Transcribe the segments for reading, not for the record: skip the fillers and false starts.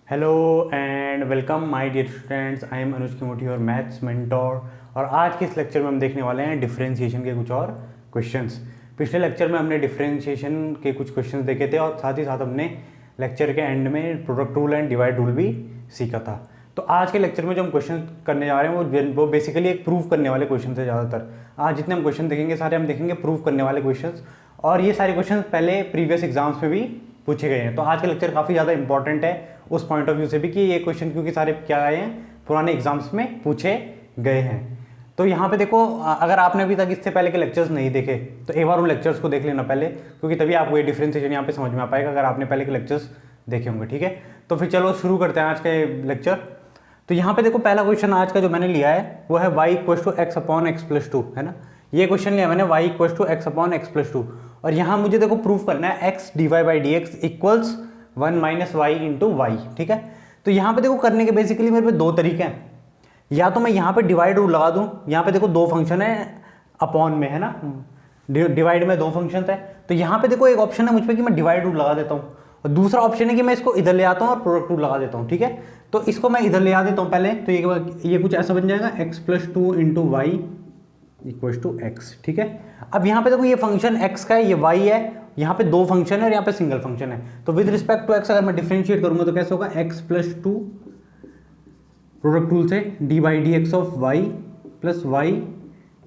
Hello and welcome my dear students, I am Anuj Kimothi your maths mentor. और आज के इस लेक्चर में हम देखने वाले हैं डिफरेंशिएशन के कुछ और क्वेश्चंस। पिछले लेक्चर में हमने डिफरेंशिएशन के कुछ क्वेश्चंस देखे थे और साथ ही साथ हमने लेक्चर के एंड में product rule and divide rule भी सीखा था। तो आज के लेक्चर में जो हम क्वेश्चन करने जा रहे हैं वो बेसिकली एक प्रूव करने वाले क्वेश्चन है। ज़्यादातर आज जितने हम क्वेश्चन देखेंगे सारे हम देखेंगे प्रूव करने वाले क्वेश्चन, और ये सारे क्वेश्चन पहले प्रीवियस एग्जाम्स में भी पूछे गए हैं। तो आज का लेक्चर काफ़ी ज़्यादा इंपॉर्टेंट है उस पॉइंट ऑफ व्यू से भी कि ये क्वेश्चन क्योंकि सारे क्या आए हैं, पुराने एग्जाम्स में पूछे गए हैं। तो यहाँ पे देखो, अगर आपने अभी तक इससे पहले के लेक्चर्स नहीं देखे तो एक बार उन लेक्चर्स को देख लेना पहले, क्योंकि तभी आपको ये डिफरेंशिएशन यहाँ पे समझ में आ पाएगा अगर आपने पहले के लेक्चर्स देखे होंगे। ठीक है, तो फिर चलो शुरू करते हैं आज के लेक्चर। तो यहाँ पे देखो, पहला क्वेश्चन आज का जो मैंने लिया है वो है y equal to x upon x plus two, है ना। ये क्वेश्चन लिया मैंने y equal to x upon x plus two, और यहाँ मुझे देखो प्रूफ करना है x dy by d x equals 1 minus y into y. ठीक है, तो यहाँ पे देखो करने के बेसिकली मेरे पे दो तरीके हैं। या तो मैं यहाँ पे डिवाइड रूल लगा दूँ, यहाँ पे देखो दो फंक्शन है अपॉन में, है ना, डिवाइड में दो फंक्शन है। तो यहाँ पे देखो एक ऑप्शन है मुझ पे कि मैं डिवाइड रूल लगा देता हूँ, और दूसरा ऑप्शन है कि मैं इसको इधर ले आता हूँ और प्रोडक्ट रूल लगा देता हूँ। ठीक है, तो इसको मैं इधर ले आ देता हूँ पहले। तो ये कुछ ऐसा बन जाएगा x plus two into y equal to x. ठीक है, अब यहाँ पे देखो ये फंक्शन x का है, ये y है, यहाँ पे दो फंक्शन है और यहाँ पे सिंगल फंक्शन है। तो विद रिस्पेक्ट टू x अगर मैं डिफरेंशिएट करूंगा तो कैसे होगा, x plus two product rule से d by d x of y plus y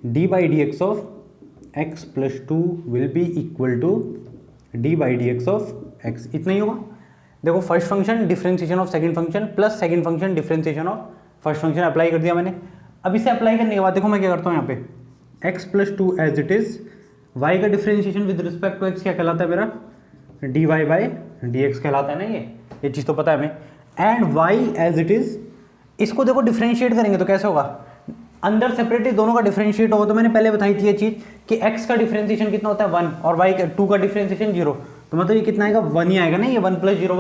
d by d x of x plus two will be equal to d by d x of x. इतना ही होगा। देखो first function differentiation of second function plus second function differentiation of first function apply कर दिया मैंने। अब इसे apply करने के बाद देखो मैं क्या करता हूँ, यहाँ पे x plus two as it is, y का differentiation with respect to x क्या कहलाता है मेरा, d y by d x कहलाता है ना। ये चीज़ तो पता है हमें। And y as it is, इसको देखो डिफरेंशिएट करेंगे तो कैसे होगा, अंदर सेपरेटली दोनों का डिफरेंशिएट होगा। तो मैंने पहले बताई थी ये चीज़ कि x का डिफरेंशिएशन कितना होता है 1 और y का 2 का डिफरेंशिएशन 0। तो मतलब ये कितना आएगा, 1 ही आएगा ना, ये 1 प्लस 0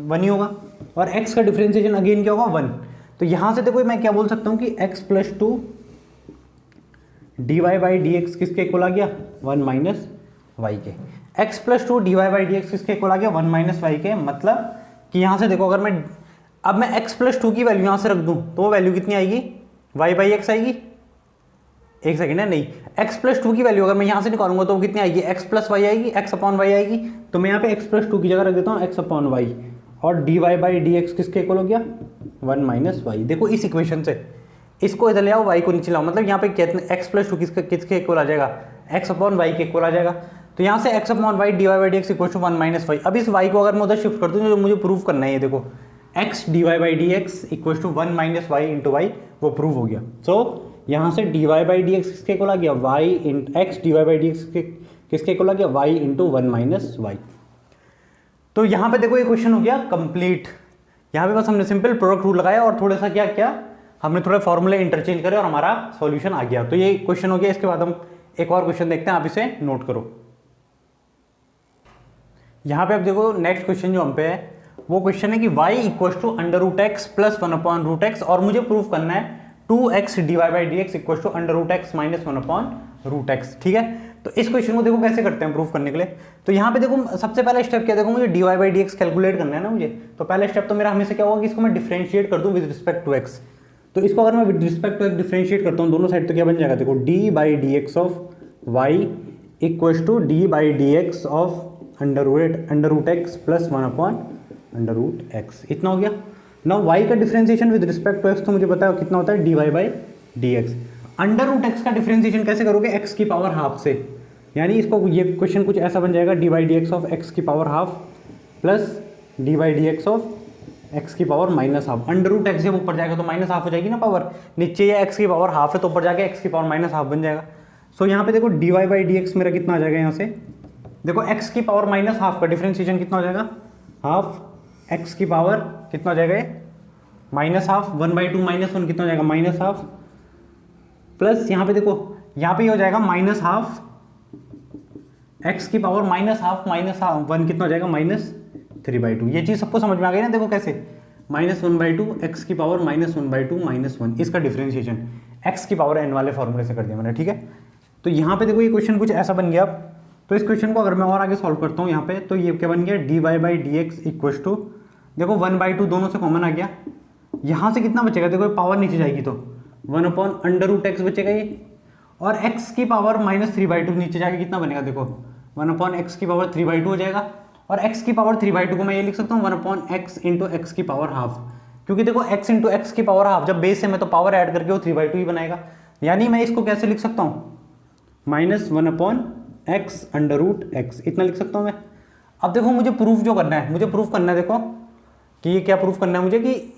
1 ही होगा। और x का डिफरेंशिएशन अगेन क्या होगा, 1। तो यहाँ से देखो मैं क्या बोल सकता हूँ कि x plus two d y by d x किसके इक्वल आ गया, 1 माइनस वाई के। x plus two d y by d x किसके इक्वल आ गया, 1 माइनस वाई के। मतलब कि यहाँ से देखो, अगर मैं अब मैं x प्लस टू की वैल्यू यहाँ से रख दूँ तो वो वैल्यू कितनी आएगी, y बाई एक्स आएगी। एक सेकेंड है, नहीं, x प्लस टू की वैल्यू अगर मैं यहाँ से निकालूंगा तो वो कितनी आएगी, x प्लस वाई आएगी, x अपॉन वाई आएगी। तो मैं यहाँ पे x प्लस टू की जगह रख देता हूँ x अपॉन वाई, और d y by d x किसके इक्वल हो गया, 1 माइनस वाई। देखो इस इक्वेशन से इसको इधर ले आओ, y को नीचे लाओ, मतलब यहाँ पे कितने x प्लस टू किसके इक्वल आ जाएगा, x अपॉन वाई के इक्वल आ जाएगा। तो यहाँ से x upon y d y by d x equal to 1 minus y. अब इस y को अगर मैं उधर शिफ्ट कर दूँ जो मुझे प्रूव करना है, ये देखो x d y by d x equal to 1 minus y into y, वो प्रूव हो गया। सो यहाँ से d y by d x किसके इक्वल आ गया, y in x d y by d x किसके इक्वल आ गया, वाई इंटू 1 माइनस वाई। तो यहाँ पे देखो ये क्वेश्चन हो गया कंप्लीट। यहाँ पे बस हमने सिंपल प्रोडक्ट रूल लगाया और थोड़ा सा क्या क्या हमने थोड़े फॉर्मूले इंटरचेंज करे और हमारा सॉल्यूशन आ गया। तो ये क्वेश्चन हो गया। इसके बाद हम एक और क्वेश्चन देखते हैं, आप इसे नोट करो। यहाँ पे अब देखो नेक्स्ट क्वेश्चन जो हम पे है वो क्वेश्चन है कि y equal to under root x plus 1 upon root x, और मुझे प्रूफ करना है 2x d y by d x equal to under root x minus 1 upon root x. ठीक है, तो इस क्वेश्चन को देखो कैसे करते हैं प्रूफ करने के लिए। तो यहाँ पे देखो सबसे पहला स्टेप क्या, देखो मुझे d y by d x calculate करना है ना मुझे। तो पहला स्टेप तो मेरा हमेशा क्या होगा कि इसको मैं डिफरेंशिएट कर दूँ विद रिस्पेक्ट टू एक्स। तो इसको अगर मैं with respect to x differentiate करता हूँ दोनों साइड, तो क्या बन जाएगा, देखो d by d x of y equal to d by d x of under root x plus 1 upon under root x. इतना हो गया। नाउ y का differentiation with respect to x तो मुझे पता है कितना होता है, d y by d x. Under root x का डिफरेंशिएशन कैसे करोगे, x की पावर हाफ से, यानी इसको ये क्वेश्चन कुछ ऐसा बन जाएगा, d by d x of x की power half plus d by d x of x की power minus half. Under root x जब ऊपर जाएगा तो माइनस हाफ हो जाएगी ना पावर, नीचे ये एक्स की पावर हाफ है तो ऊपर जाके एक्स की पावर माइनस हाफ बन जाएगा। सो यहाँ पे देखो d y by d x मेरा कितना आ जाएगा, यहाँ से देखो एक्स की पावर माइनस हाफ का डिफरेंशिएशन कितना हो जाएगा, हाफ एक्स की पावर कितना हो जाएगा, माइनस हाफ 1/2 माइनस 1 कितना हो जाएगा, माइनस हाफ, प्लस यहाँ पे देखो यहाँ पे हो जाएगा माइनस हाफ एक्स की पावर माइनस हाफ 1 कितना हो जाएगा, -3/2। ये चीज़ सबको समझ में आ गई ना। देखो कैसे, -1/2 एक्स की पावर -1/2 -1, इसका डिफरेंशिएशन एक्स की पावर n वाले फॉर्मूले से कर दिया मैंने। ठीक है, तो यहाँ पे देखो ये क्वेश्चन कुछ ऐसा बन गया। तो इस क्वेश्चन को अगर मैं और आगे सॉल्व करता हूँ यहाँ पे, तो ये क्या बन गया, d y by d x equal to देखो 1/2 दोनों से कॉमन आ गया, यहाँ से कितना बचेगा, देखो पावर नीचे जाएगी तो 1/√x बचेगा ये, और x की पावर -3/2 नीचे जाके कितना बनेगा, देखो 1/x की पावर 3/2 हो जाएगा, और x की पावर 3/2 को मैं ये लिख सकता हूँ 1/x इंटू एक्स की पावर हाफ, क्योंकि देखो x इंटू एक्स की पावर हाफ जब बेस है मैं तो पावर ऐड करके वो 3/2 ही बनाएगा, यानी मैं इसको कैसे लिख सकता हूँ -1/x√x इतना लिख सकता हूँ मैं। अब देखो मुझे प्रूफ जो करना है, मुझे प्रूफ करना है देखो कि ये क्या प्रूफ करना है मुझे कि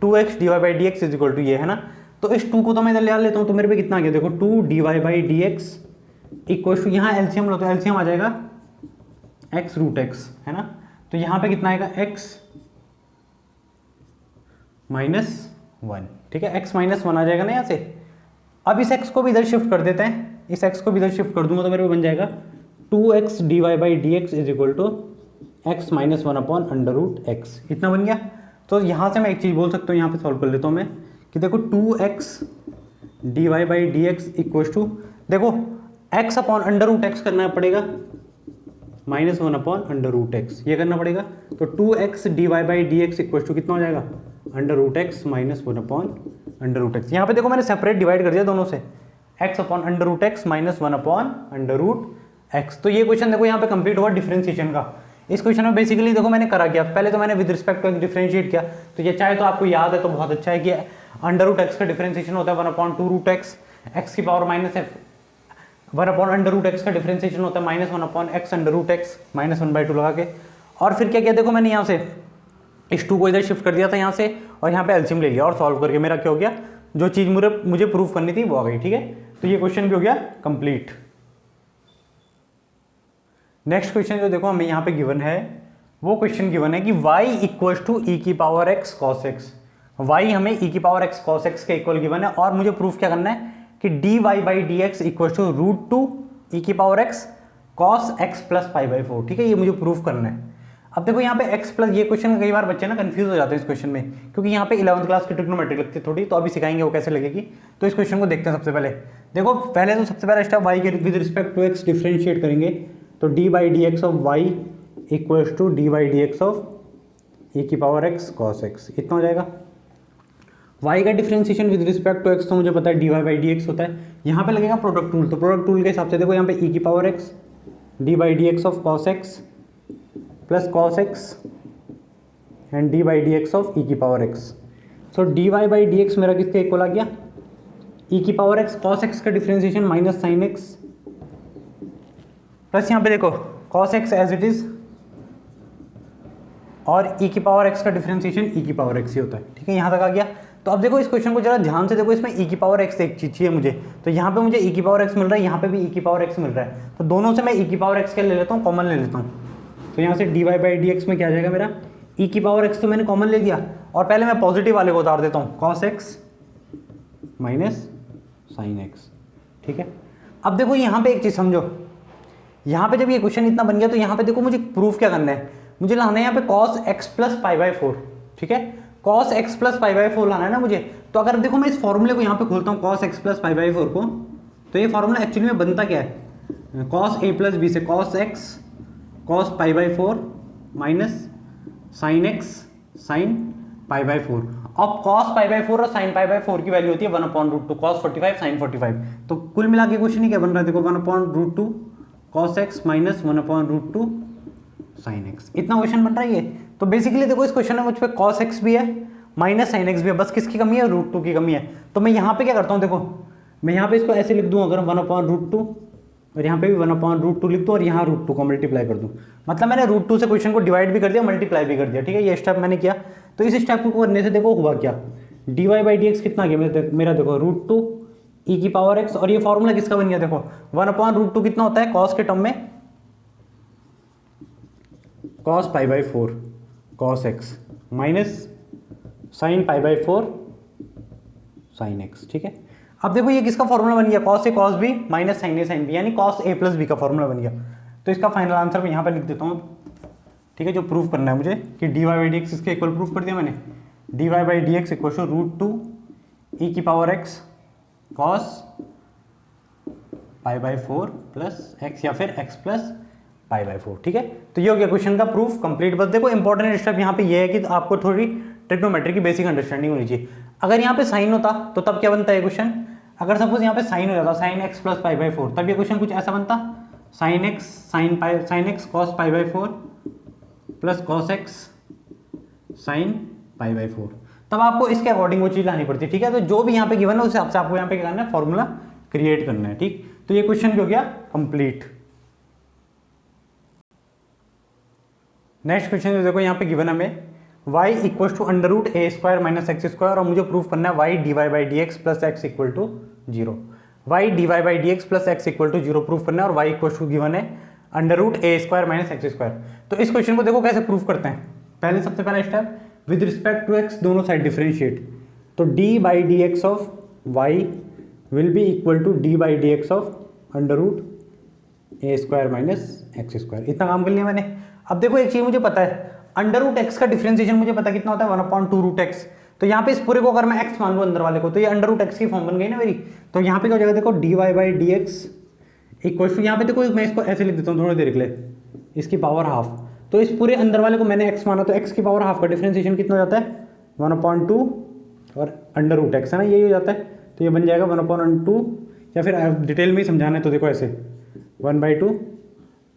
2x dy/dx is equal to ये है ना, तो इस 2 को तो मैं इधर ले लेता हूँ, तो मेरे पे कितना आ गया देखो 2 dy/dx इक्वल टू, यहाँ एलसीएम लो तो एलसीएम आ जाएगा x√x है ना, तो यहाँ पे कितना आएगा x -1, ठीक है x -1 आ जाएगा ना यहाँ से। अब इस x को भी इधर शिफ्ट कर देते हैं, इस x को भी इधर शिफ्ट कर दूंगा तो मेरे को बन जाएगा 2x dy/dx is equal to x -1/√x इतना बन गया। तो यहाँ से मैं एक चीज़ बोल सकता हूँ, यहाँ पे सॉल्व कर लेता हूँ मैं कि देखो 2x dy/dx इक्वल टू, देखो x/√x करना पड़ेगा -1/√x ये करना पड़ेगा, तो 2x dy/dx इक्वल टू कितना हो जाएगा √x -1/√x। यहाँ पे देखो मैंने सेपरेट डिवाइड कर दिया दोनों से, x/√x -1/√x। तो ये क्वेश्चन देखो यहाँ पे कंप्लीट हुआ डिफरेंशिएशन का। इस क्वेश्चन में बेसिकली देखो मैंने करा क्या, पहले तो मैंने with respect to x differentiate किया, तो ये चाहे तो आपको याद है तो बहुत अच्छा है कि √x का डिफरेंशिएशन होता है 1/2√x, x की पावर -1/√x का डिफरेंशिएशन होता है -1/x√x -1/2 लगा के। और फिर क्या किया देखो मैंने यहाँ से इस 2 को इधर शिफ्ट कर दिया था यहाँ से, और यहाँ पे एलसीएम ले लिया और सॉल्व करके मेरा क्या हो गया, जो चीज़ मुझे प्रूफ करनी थी वो आ गई, ठीक है। तो ये क्वेश्चन भी हो गया कंप्लीट। नेक्स्ट क्वेश्चन जो देखो हमें यहाँ पे गिवन है, वो क्वेश्चन गिवन है कि y इक्वल टू ई की power x cos x, y हमें e की पावर x cos x के इक्वल गिवन है, और मुझे प्रूफ क्या करना है कि dy/dx इक्वल टू √2 e की power x cos x plus π/4, ठीक है, ये मुझे प्रूफ करना है। अब देखो यहाँ पे x प्लस, ये क्वेश्चन कई बार बच्चे ना कंफ्यूज हो जाते हैं इस क्वेश्चन में, क्योंकि यहाँ पे 11th क्लास की ट्रिग्नोमेट्री लगती है थोड़ी, तो अभी सिखाएंगे वो कैसे लगेगी। तो इस क्वेश्चन को देखते हैं। सबसे पहले देखो, पहले तो सबसे पहला स्टेप y के with respect to x differentiate करेंगे, तो dy/dx of y equals to dy/dx of e की पावर x cos x इतना हो जाएगा। y का differentiation with respect to x तो मुझे पता है dy/dx होता है, यहाँ पे लगेगा प्रोडक्ट रूल, तो प्रोडक्ट रूल के हिसाब से देखो यहाँ पे e की power x dy/dx of cos x plus cos x and dy/dx of e की पावर x। सो dy/dx मेरा किसके इक्वल आ गया, e की पावर x cos x का differentiation minus sine x plus यहाँ पे देखो cos x as it is, और e की पावर x का डिफरेंशिएशन e की पावर x ही होता है, ठीक है, यहाँ तक आ गया। तो अब देखो इस क्वेश्चन को जरा ध्यान से देखो, इसमें e की पावर x एक चीज चाहिए मुझे, तो यहाँ पे मुझे e की पावर x मिल रहा है, यहाँ पे भी e की पावर x मिल रहा है, तो दोनों से मैं e की पावर x के ले लेता हूँ, कॉमन ले लेता हूँ। तो यहाँ से dy/dx में क्या आ जाएगा मेरा, e की पावर x तो मैंने कॉमन ले लिया, और पहले मैं पॉजिटिव वाले को उतार देता हूँ, cos x minus sine x, ठीक है। अब देखो यहाँ पे एक चीज़ समझो, यहाँ पे जब ये क्वेश्चन इतना बन गया तो यहाँ पे देखो मुझे प्रूफ क्या करना है, मुझे लाना है यहाँ पे cos x प्लस π/4, ठीक है, cos x प्लस π/4 लाना है ना मुझे। तो अगर देखो मैं इस फॉर्मूले को यहाँ पे खोलता हूँ cos x प्लस π/4 को, तो ये फॉर्मूला एक्चुअली में बनता क्या है, cos a प्लस b से cos x cos π/4 minus sine x sine π/4। अब cos π/4 और sin π/4 की वैल्यू होती है 1/√2 cos 45 sin 45, तो कुल मिला के क्वेश्चन ही क्या बन रहा है देखो 1/√2 cos x minus 1/√2 sin x, इतना क्वेश्चन बन रहा है ये। तो बेसिकली देखो इस क्वेश्चन में मुझ पे cos x भी है माइनस sin x भी है, बस किसकी कमी है, √2 की कमी है। तो मैं यहाँ पे क्या करता हूँ, देखो मैं यहाँ पे इसको ऐसे लिख दूँ, अगर 1/√2 और यहाँ पे भी 1/√2 लिख दूँ, और यहाँ √2 को मल्टीप्लाई कर दूँ, मतलब मैंने √2 से क्वेश्चन को डिवाइड भी कर दिया, मल्टीप्लाई भी कर दिया, ठीक है, ये स्टेप मैंने किया। तो इस स्टेप को करने से देखो हुआ क्या, dy/dx कितना आ गया मेरा देखो √2 e की पावर x, और ये फॉर्मूला किसका बन गया देखो 1/√2 कितना होता है cos के टर्म में, cos π/4 cos x minus sine π/4 sin x, ठीक है। अब देखो ये किसका फॉर्मूला बन गया, cos a cos b minus sine a sin b, यानी cos a प्लस b का फॉर्मूला बन गया। तो इसका फाइनल आंसर मैं यहाँ पे लिख देता हूँ, ठीक है, जो प्रूफ करना है मुझे कि dy/dx इसके इक्वल प्रूफ कर दिया मैंने, dy/dx इक्वल टू √2 e की power x cos π/4 plus x, या फिर x प्लस π/4। ठीक है, तो ये हो गया क्वेश्चन का प्रूफ कंप्लीट। बस देखो इंपॉर्टेंट स्टेप यहाँ पे ये है कि आपको थोड़ी ट्रिग्नोमेट्री की बेसिक अंडरस्टैंडिंग होनी चाहिए। अगर यहाँ पे साइन होता तो तब क्या बनता है क्वेश्चन, अगर सपोज यहाँ पे साइन हो जाता साइन x प्लस π/4, तब ये क्वेश्चन कुछ ऐसा बनता, sine x cos π/4 plus cos x sine π/4। तब आपको इसके अकॉर्डिंग वो चीज लानी पड़ती है। ठीक है, तो जो भी यहाँ पे गिवन है उस हिसाब से आपको यहाँ पे क्या करना है, फॉर्मूला क्रिएट करना है। ठीक, तो ये क्वेश्चन भी हो गया कंप्लीट। नेक्स्ट क्वेश्चन देखो, यहाँ पे गिवन हमें y equal to under root a square minus x square, और मुझे प्रूफ करना है y dy by d x plus x equal to zero. y dy by d x plus x equal to zero proof करना है, और y equal to given है under root a square minus x square. तो इस question को देखो कैसे proof करते हैं। पहले सबसे पहला step, with respect to x दोनों साइड डिफरेंशिएट, तो d by d x of y will be equal to d by d x of under root a square minus x square. इतना काम कर लिया मैंने। अब देखो एक चीज मुझे पता है, अंडर रूट एक्स का डिफरेंशिएशन मुझे पता कितना होता है, 1/2 रूट एक्स। तो यहाँ पे इस पूरे को अगर मैं x मान लूँ अंदर वाले को, तो ये अंडर रूट एक्स की फॉर्म बन गई ना मेरी। तो यहाँ पे क्या हो जाएगा, देखो dy by d x equal to, यहाँ पे देखो मैं इसको ऐसे लिख देता हूँ थोड़ी देर के लिए, इसकी पावर हाफ। तो इस पूरे अंदर वाले को मैंने x माना, तो x की पावर हाफ का डिफरेंशिएशन कितना हो जाता है, 1/2 और अंडर रूट एक्स है ना, यही हो जाता है। तो ये बन जाएगा 1/2, या फिर डिटेल में ही समझाना है तो देखो ऐसे 1/2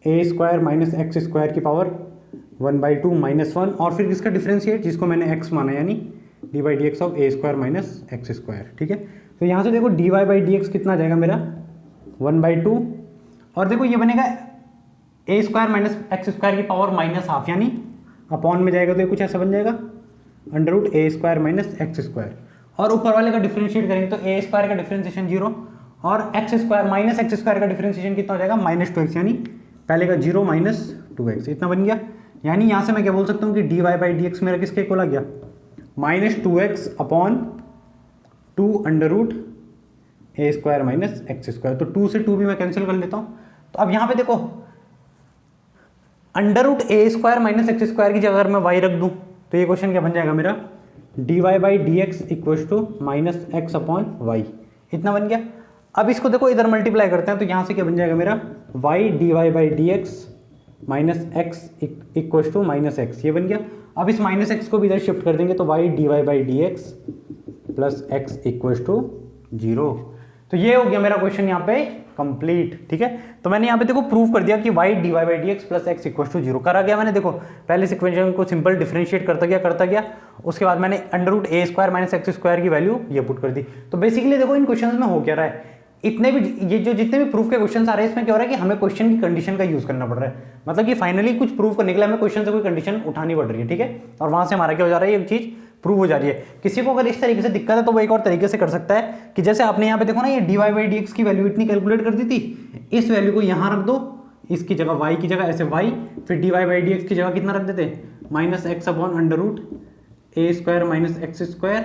ए स्क्वायर माइनस एक्स स्क्वायर की पावर 1/2 माइनस 1, और फिर इसका डिफरेंशिएट जिसको मैंने x माना, यानी d by d x of a square minus x square. ठीक है, तो यहाँ से देखो d y by d x कितना आ जाएगा मेरा 1/2, और देखो ये बनेगा a square minus x square की पावर माइनस हाफ, यानी अपॉन में जाएगा तो ये कुछ ऐसा बन जाएगा under root a square minus x square, और ऊपर वाले का डिफरेंशिएट करेंगे तो ए स्क्वायर का डिफरेंशिएशन 0, और x square minus x square का डिफरेंशिएशन कितना हो जाएगा -2x, यानी पहले का 0 माइनस 2x, इतना बन गया। यानी यहाँ से मैं क्या बोल सकता हूँ कि d y by d x मेरा किसके इक्वल आ गया, -2x upon 2 under root a square minus x square. तो 2 से 2 भी मैं कैंसिल कर लेता हूँ। तो अब यहाँ पे देखो under root a square minus x square की जगह अगर मैं y रख दूँ तो ये क्वेश्चन क्या बन जाएगा मेरा, d y by d x equal to minus x upon y, इतना बन गया। अब इसको देखो इधर मल्टीप्लाई करते हैं, तो यहाँ से क्या बन जाएगा मेरा y d y by d x minus x equal to minus x, ये बन गया। अब इस माइनस एक्स को भी इधर शिफ्ट कर देंगे तो y d y by d x plus x equal to 0। तो ये हो गया मेरा क्वेश्चन यहाँ पे कंप्लीट। ठीक है, तो मैंने यहाँ पे देखो प्रूव कर दिया कि y d y by d x plus x equal to 0 करा गया मैंने। देखो पहले इस इक्वेशन को सिंपल डिफरेंशिएट करता गया, उसके बाद मैंने under root a square minus x square की वैल्यू ये पुट कर दी। तो बेसिकली देखो इन क्वेश्चन में हो क्या रहा है, इतने भी ये जो जितने भी प्रूफ के क्वेश्चन आ रहे हैं इसमें क्या हो रहा है कि हमें क्वेश्चन की कंडीशन का यूज करना पड़ रहा है। मतलब कि फाइनली कुछ प्रूव करने के लिए हमें क्वेश्चन से कोई कंडीशन उठानी पड़ रही है। ठीक है, और वहां से हमारा क्या हो जा रहा है, ये चीज प्रूव हो जा रही है। किसी को अगर इस तरीके से दिक्कत है तो वो एक और तरीके से कर सकता है कि जैसे आपने यहाँ पे देखो ना, ये d y by d x की वैल्यू इतनी कैलकुलेट कर दी थी, इस वैल्यू को यहाँ रख दो, इसकी जगह y की जगह ऐसे y, फिर d y by d x की जगह कितना रख देते, minus x upon under root a square minus x square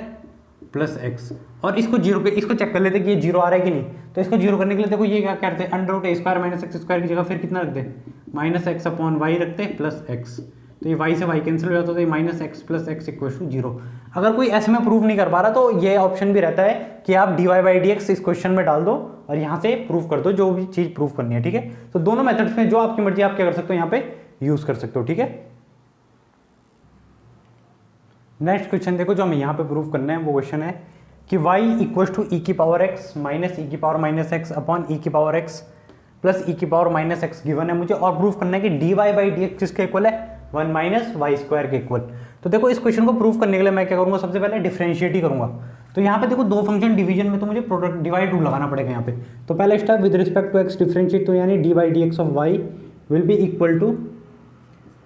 plus x, और इसको 0 पे इसको चेक कर लेते कि ये 0 आ रहा है कि नहीं। तो इसको 0 करने के लिए देखो ये क्या करते हैं, under root a square minus x square की जगह फिर कितना रखते हैं, माइनस एक्स अपॉन वाई रखते प्लस एक्स। तो ये y से y कैंसिल हो जाता है, तो ये minus x plus x equal to 0। अगर कोई ऐसे में प्रूफ नहीं कर पा रहा तो ये ऑप्शन भी रहता है कि आप d y by d x इस क्वेश्चन में डाल दो और यहाँ से प्रूफ कर दो जो भी चीज़ प्रूफ करनी है। ठीक है, तो दोनों मेथड्स में जो आपकी मर्जी आप क्या कर सकते हो यहाँ पे यूज कर सकते हो। ठीक है, नेक्स्ट क्वेश्चन देखो जो हमें यहाँ पे प्रूफ करना है वो क्वेश्चन है कि y इक्वल टू ई की पावर एक्स माइनस ई की power minus x upon e की पावर एक्स प्लस ई की पावर माइनस एक्स गिवन है मुझे, और प्रूफ करना है कि d y by d x किसके इक्वल है, 1 माइनस वाई स्क्वायर के इक्वल। तो देखो इस क्वेश्चन को प्रूफ करने के लिए मैं क्या करूंगा, सबसे पहले डिफरेंशिएट ही करूंगा। तो यहाँ पे देखो दो फंक्शन डिवीजन में तो मुझे प्रोडक्ट डिवाइड रूल लगाना पड़ेगा यहाँ पे। तो पहला step with respect to x differentiate, तो यानी d by d x of y will be equal to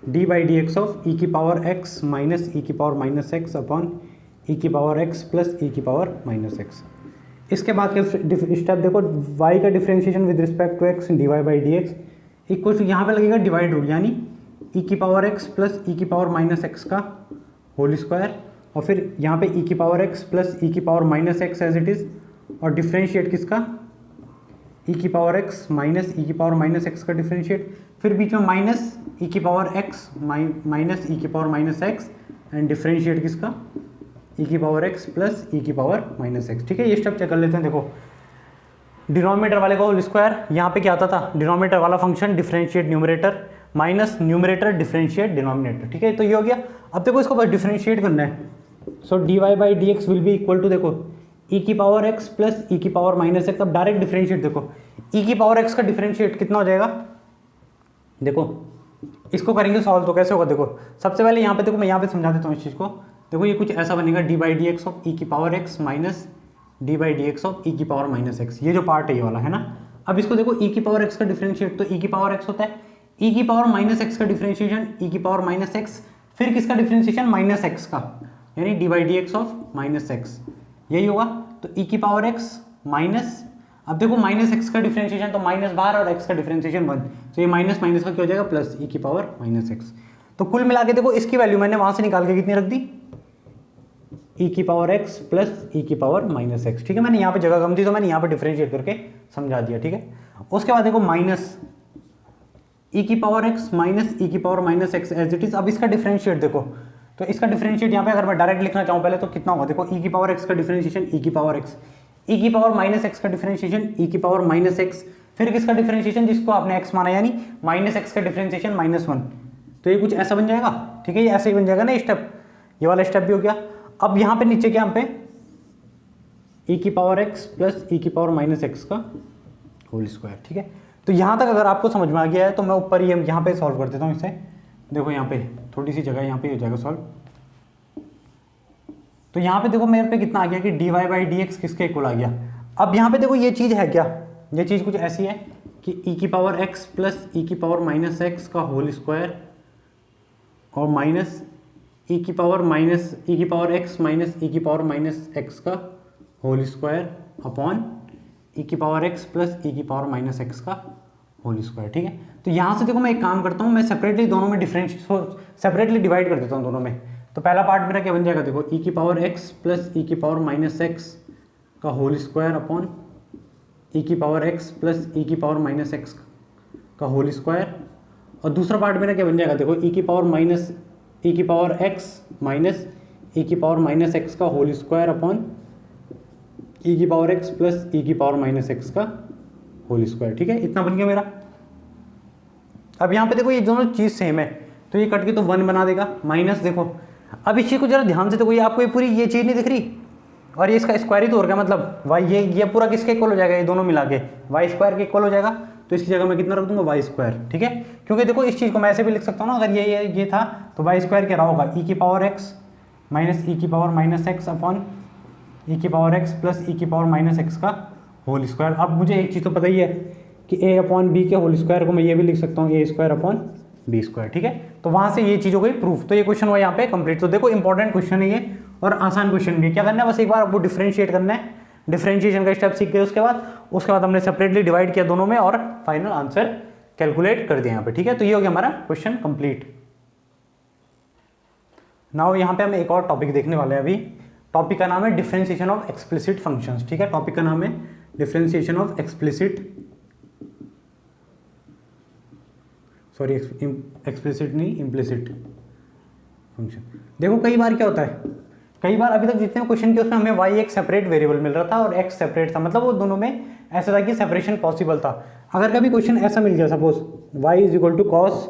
d by d x of e की पावर एक्स माइनस ई की power minus x upon e की power x plus e की power minus x. इसके बाद के step देखो y का differentiation with respect to x d y by d x equal to यहाँ पे लगेगा डिवाइड रूल, यानी ई की पावर x प्लस ई की पावर माइनस एक्स का होल स्क्वायर, और फिर यहाँ पे ई की पावर x प्लस ई की power minus x as it is, और डिफरेंशिएट किसका, ई की पावर x माइनस ई की पावर माइनस एक्स का डिफरेंशिएट, फिर बीच में माइनस ई की पावर x माइनस ई की power minus x and differentiate किसका, ई की पावर x प्लस ई की पावर माइनस एक्स। ठीक है, ये स्टेप चेक कर लेते हैं। देखो डिनोमिनेटर वाले का होल स्क्वायर, यहाँ पे क्या आता था, डिनोमिनेटर वाला function differentiate numerator, minus numerator differentiate denominator, ठीक है। तो ये हो गया। अब देखो इसको बस डिफरेंशिएट करना है, so d y by d x will be equal to, देखो ई की पावर एक्स प्लस ई की पावर माइनस एक्स। अब डायरेक्ट डिफरेंशिएट, देखो ई की पावर एक्स का डिफरेंशिएट कितना हो जाएगा, देखो इसको करेंगे सॉल्व तो कैसे होगा, देखो सबसे पहले यहाँ पे देखो मैं यहाँ पे समझा देता हूँ इस चीज़ को। देखो ये कुछ ऐसा बनेगा, d by d x of e की power x minus d by d x of e की पावर माइनस एक्स, ये जो पार्ट है ये वाला है ना। अब इसको देखो ई की पावर एक्स का डिफरेंशिएट, तो ई की पावर एक्स होता है, ई की पावर माइनस एक्स का डिफरेंशिएशन ई की पावर माइनस एक्स, फिर किसका डिफरेंशिएशन माइनस एक्स का, यानी d by d x of minus x, यही होगा। तो ई की पावर एक्स माइनस, अब देखो माइनस एक्स का डिफरेंशिएशन तो माइनस बाहर और एक्स का डिफरेंशिएशन 1, तो ये माइनस माइनस का क्या हो जाएगा प्लस ई की पावर माइनस एक्स। तो कुल मिला के देखो इसकी वैल्यू मैंने वहां से निकाल के कितनी रख दी, ई की पावर एक्स प्लस ई की पावर माइनस एक्स, ठीक है। मैंने यहाँ पे जगह कम थी तो मैंने यहाँ पे डिफरेंशिएट करके समझा दिया, ठीक है। उसके बाद देखो माइनस ई की पावर एक्स माइनस ई की power minus x as it is. अब इसका डिफरेंशिएट देखो, तो इसका डिफरेंशिएट यहाँ पे अगर मैं डायरेक्ट लिखना चाहूँ पहले तो कितना होगा, देखो ई की पावर एक्स का डिफरेंशिएशन ई की पावर एक्स, ई की पावर माइनस एक्स का डिफरेंशिएशन ई की पावर माइनस एक्स, फिर किसका डिफरेंशिएशन जिसको आपने एक्स माना, यानी माइनस एक्स का डिफरेंशिएशन -1। तो ये कुछ ऐसा बन जाएगा, ठीक है। ये ऐसे ही बन जाएगा ना स्टेप, ये वाला स्टेप भी हो गया। अब यहाँ पे नीचे क्या, यहाँ पे ई की पावर एक्स प्लस ई की पावर माइनस एक्स का होल स्क्वायर, ठीक है। तो यहाँ तक अगर आपको समझ में आ गया है तो मैं ऊपर ये यहाँ पे सॉल्व कर देता हूँ इसे। देखो यहाँ पे थोड़ी सी जगह यहाँ पे हो जाएगा सॉल्व। तो यहाँ पे देखो मेरे पे कितना आ गया कि d y by d x किसके इक्वल आ गया। अब यहाँ पे देखो ये चीज़ है क्या, ये चीज़ कुछ ऐसी है कि ई की पावर एक्स प्लस ई की पावर माइनस एक्स का होल स्क्वायर और माइनस ई की पावर एक्स माइनस ई की पावर माइनस एक्स का होल स्क्वायर अपॉन ई की पावर एक्स प्लस ई की पावर माइनस एक्स का होल स्क्वायर, ठीक है। तो यहाँ से देखो मैं एक काम करता हूँ, मैं सेपरेटली दोनों में सेपरेटली डिवाइड कर देता हूँ दोनों में। तो पहला पार्ट मेरा क्या बन जाएगा, देखो ई की पावर एक्स प्लस ई की पावर माइनस एक्स का होल स्क्वायर अपॉन ई की पावर एक्स प्लस ई की पावर माइनस एक्स का होल स्क्वायर। और दूसरा पार्ट मेरा क्या बन जाएगा, देखो ई की पावर एक्स माइनस ई की पावर माइनस एक्स का होल स्क्वायर अपॉन ई की पावर एक्स प्लस ई की पावर माइनस एक्स का होल स्क्वायर, ठीक है। इतना बन गया मेरा। अब यहाँ पे देखो ये दोनों चीज़ सेम है तो ये कट के तो 1 बना देगा, माइनस देखो अब इस चीज़ को जरा ध्यान से देखो, ये आपको ये पूरी ये चीज़ नहीं दिख रही और ये इसका स्क्वायर ही तो हो गया, मतलब वाई ये पूरा किसके इक्वल हो जाएगा, ये दोनों मिला के वाई स्क्वायर के इक्वल हो जाएगा। तो इसकी जगह मैं कितना रख दूंगा, वाई स्क्वायर, ठीक है। क्योंकि देखो इस चीज़ को मैं ऐसे भी लिख सकता हूँ ना, अगर ये था तो वाई स्क्वायर क्या रहा होगा, ई की पावर एक्स माइनस ई की power minus x upon e की पावर एक्स प्लस ई की पावर माइनस एक्स का होल स्क्वायर। अब मुझे एक चीज़ तो पता ही है कि ए अपॉन बी के होल स्क्वायर को मैं ये भी लिख सकता हूँ ए स्क्वायर अपॉन बी स्क्वायर, ठीक है। तो वहाँ से ये चीज़ हो गई प्रूफ। तो ये क्वेश्चन हुआ यहाँ पे कंप्लीट। तो देखो इंपॉर्टेंट क्वेश्चन है ये और आसान क्वेश्चन भी। क्या करना है, बस एक बार आपको डिफरेंशिएट करना है, डिफरेंशिएशन का स्टेप सीख गए उसके बाद हमने सेपरेटली डिवाइड किया दोनों में और फाइनल आंसर कैलकुलेट कर दिया यहाँ पे, ठीक है। तो ये हो गया हमारा क्वेश्चन कंप्लीट। नाउ यहाँ पे हम एक और टॉपिक देखने वाले हैं अभी। टॉपिक का नाम है डिफरेंशिएशन ऑफ एक्सप्लिसिट फंक्शंस, ठीक है। टॉपिक का नाम है डिफरेंशिएशन ऑफ एक्सप्लिसिट नहीं इम्प्लिसिट फंक्शन। देखो कई बार क्या होता है, कई बार अभी तक जितने क्वेश्चन के उसमें हमें y एक सेपरेट वेरिएबल मिल रहा था और x सेपरेट था, मतलब वो दोनों में ऐसा था कि सेपरेशन पॉसिबल था। अगर कभी क्वेश्चन ऐसा मिल गया suppose y is equal to cos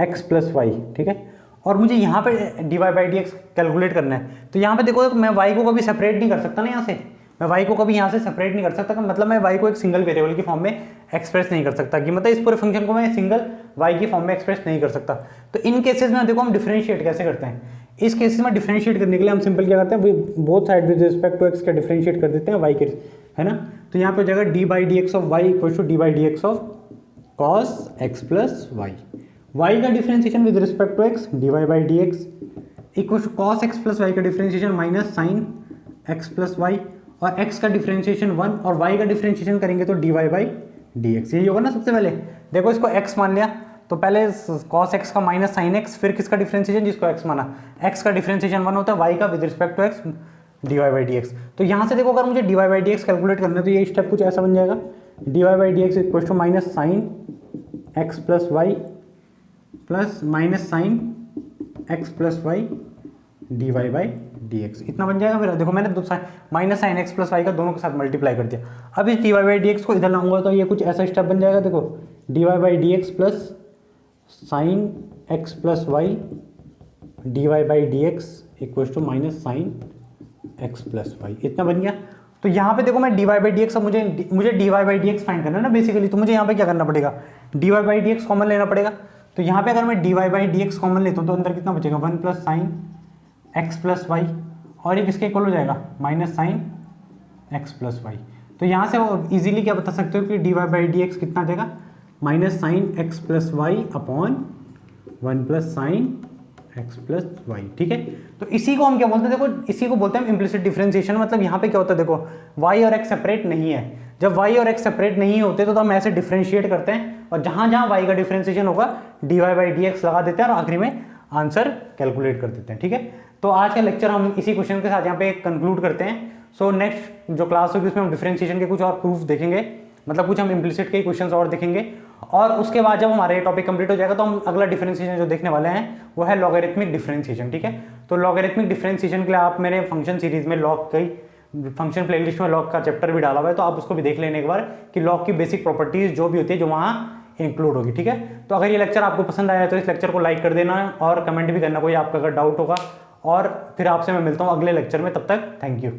x plus y, ठीक है, और मुझे यहाँ पे d y by d x calculate करना है, तो यहाँ पे देखो मैं y को कभी सेपरेट नहीं कर सकता ना, यहाँ से मैं y को कभी यहाँ से सेपरेट नहीं कर सकता, मतलब मैं y को एक सिंगल वेरिएबल की फॉर्म में एक्सप्रेस नहीं कर सकता, कि मतलब इस पूरे फंक्शन को मैं सिंगल y की फॉर्म में एक्सप्रेस नहीं कर सकता। तो इन केसेस में देखो हम डिफरेंशिएट कैसे करते हैं। इस केसेस में डिफरेंशिएट करने के लिए हम सिंपल क्या करते हैं, both side with respect to x का डिफरेंशिएट कर देते हैं y के, है ना। तो यहाँ पे हो जाएगा d by d x of y equal to d by d x of cos x plus y. Y का differentiation with respect to x d y by d x equal to cos x plus y का differentiation minus sine x plus y, और x का differentiation 1 और y का differentiation करेंगे तो d y by d x, यही होगा ना। सबसे पहले देखो इसको x मान लिया तो पहले cos x का माइनस साइन x, फिर किसका डिफरेंशिएशन जिसको x माना, x का डिफरेंशिएशन 1 होता है y का with respect to x d y by d x. तो यहाँ से देखो अगर मुझे d y by d x calculate करना है तो ये स्टेप कुछ ऐसा बन जाएगा, d y by d x equal to minus sine x plus y plus minus sine x plus y d y by d x, इतना बन जाएगा मेरा। देखो मैंने minus sine x plus y का दोनों के साथ मल्टीप्लाई कर दिया। अब इस d y by d x को इधर लाऊंगा तो ये कुछ ऐसा स्टेप बन जाएगा, देखो d y by d x plus sine x plus y d y by d x equal to minus sine x plus y, इतना बन गया। तो यहाँ पे देखो मैं d y by d x, अब मुझे d y by d x find करना है ना बेसिकली, तो मुझे यहाँ पे क्या करना पड़ेगा, d y by d x common लेना पड़ेगा। तो यहाँ पे अगर मैं d y by d x common लेता हूँ तो अंदर कितना बचेगा, one plus sine x plus y, और ये किसके इक्वल हो जाएगा, minus sine x plus y. तो यहाँ से वो इजीली क्या बता सकते हो कि d y by d x कितना आ जाएगा, minus sine x plus y upon one plus sine x plus y, ठीक है। तो इसी को हम क्या बोलते हैं, देखो इसी को बोलते हैं इम्प्लिसिट डिफरेंशिएशन। मतलब यहाँ पे क्या होता है, देखो y और x सेपरेट नहीं है। जब y और x सेपरेट नहीं होते तो हम ऐसे डिफरेंशिएट करते हैं, और जहाँ जहाँ y का डिफरेंशिएशन होगा dy बाई dx लगा देते हैं और आखिरी में आंसर कैलकुलेट कर देते हैं, ठीक है। तो आज का लेक्चर हम इसी क्वेश्चन के साथ यहाँ पे कंक्लूड करते हैं। सो नेक्स्ट जो क्लास होगी उसमें हम डिफरेंशिएशन के कुछ और प्रूफ देखेंगे, मतलब कुछ हम इम्प्लिसिट के क्वेश्चंस और देखेंगे, और उसके बाद जब हमारा ये टॉपिक कंप्लीट हो जाएगा तो हम अगला डिफरेंशिएशन जो देखने वाले हैं वो है लॉगरिथमिक डिफरेंशिएशन, ठीक है। तो लॉगरिथमिक डिफरेंशिएशन के लिए आप मेरे फंक्शन सीरीज में लॉग कई फंक्शन प्लेलिस्ट में लॉग का चैप्टर भी डाला हुआ है, तो आप उसको भी देख लेने एक बार कि लॉग की बेसिक प्रॉपर्टीज जो भी होती है जो वहाँ इंक्लूड होगी, ठीक है। तो अगर ये लेक्चर आपको पसंद आया तो इस लेक्चर को लाइक कर देना और कमेंट भी करना कोई आपका अगर डाउट होगा, और फिर आपसे मैं मिलता हूँ अगले लेक्चर में, तब तक थैंक यू।